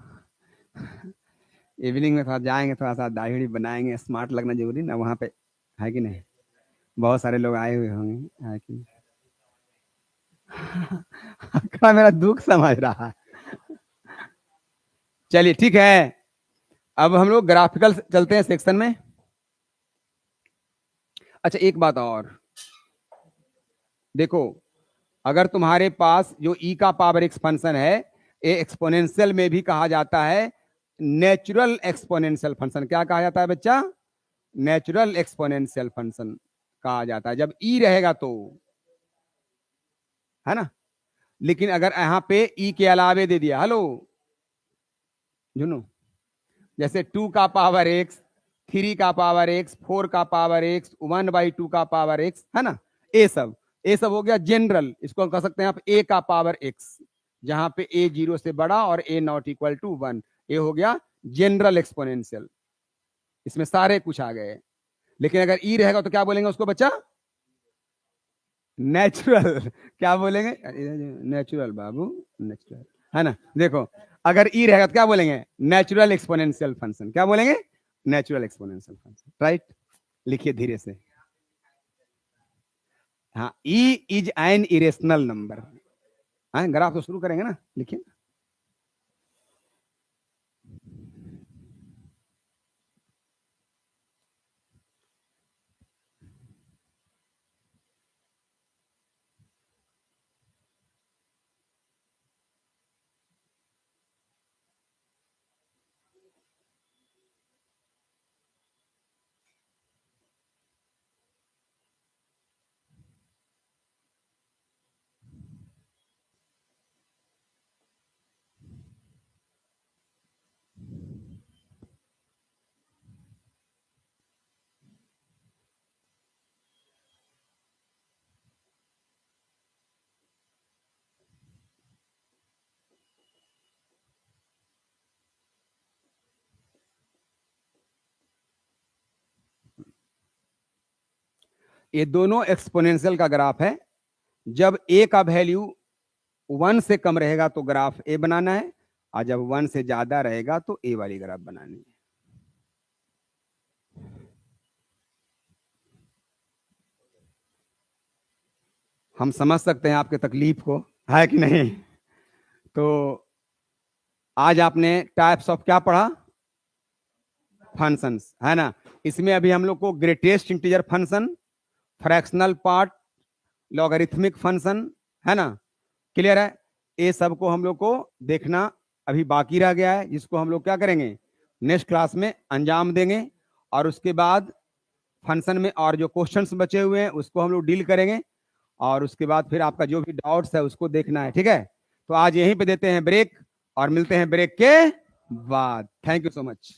इवनिंग में थोड़ा जाएंगे, थोड़ा सा दाढ़ी बनाएंगे, स्मार्ट लगना जरूरी ना वहाँ पे, है कि नहीं, बहुत सारे लोग आए हुए होंगे, है कि नहीं? का मेरा दुख समझ रहा है। चलिए ठीक है, अब हम लोग ग्राफिकल चलते हैं सेक्शन में। अच्छा एक बात और देखो, अगर तुम्हारे पास जो ई का पावर एक्स फंक्शन है, ये एक्सपोनेंशियल में भी कहा जाता है नेचुरल एक्सपोनेंशियल फंक्शन, क्या कहा जाता है बच्चा, नेचुरल एक्सपोनेंशियल फंक्शन कहा जाता है जब ई रहेगा तो, है ना। लेकिन अगर यहाँ पे ई के अलावे दे दिया, हेलो जुनू, जैसे 2 का पावर एक्स, 3 का पावर एक्स, 4 का पावर एक्स, 1/2 का पावर एक्स, है ना, ये सब हो गया जनरल। इसको हम कह सकते हैं आप ए का पावर एक्स, जहां पे ए 0 से बड़ा और ए नॉट इक्वल टू 1, ये हो गया जनरल एक्सपोनेंशियल, इसमें सारे कुछ आ गए। लेकिन अगर ई रहेगा तो क्या बोलेंगे उसको बच्चा, नेचुरल क्या बोलेंगे, नेचुरल बाबू, नेचुरल, है ना। देखो अगर ई रहेगा तो क्या बोलेंगे, नेचुरल एक्सपोनेंशियल फंक्शन, क्या बोलेंगे, नेचुरल एक्सपोनेंशियल फंक्शन, राइट। लिखिए धीरे से, हाँ E is an irrational number, हाँ ग्राफ तो शुरू करेंगे ना, लिखिए। ये दोनों एक्सपोनेंशियल का ग्राफ है। जब ए का वैल्यू 1 से कम रहेगा तो ग्राफ ए बनाना है, और जब 1 से ज्यादा रहेगा तो ए वाली ग्राफ बनानी है। हम समझ सकते हैं आपके तकलीफ को, है कि नहीं। तो आज आपने टाइप्स ऑफ क्या पढ़ा, फंक्शंस, है ना। इसमें अभी हम लोग को greatest integer function, fractional part, logarithmic function, है ना, क्लियर है। ये सब को हम लोग को देखना अभी बाकी रह गया है, जिसको हम लोग क्या करेंगे, नेक्स्ट क्लास में अंजाम देंगे, और उसके बाद फंक्शन में और जो क्वेश्चंस बचे हुए हैं उसको हम लोग डील करेंगे, और उसके बाद फिर आपका जो भी डाउट्स है उसको देखना है, ठीक है। तो आज यहीं पे देते हैं ब्रेक, और मिलते हैं ब्रेक के बाद। Thank you so much.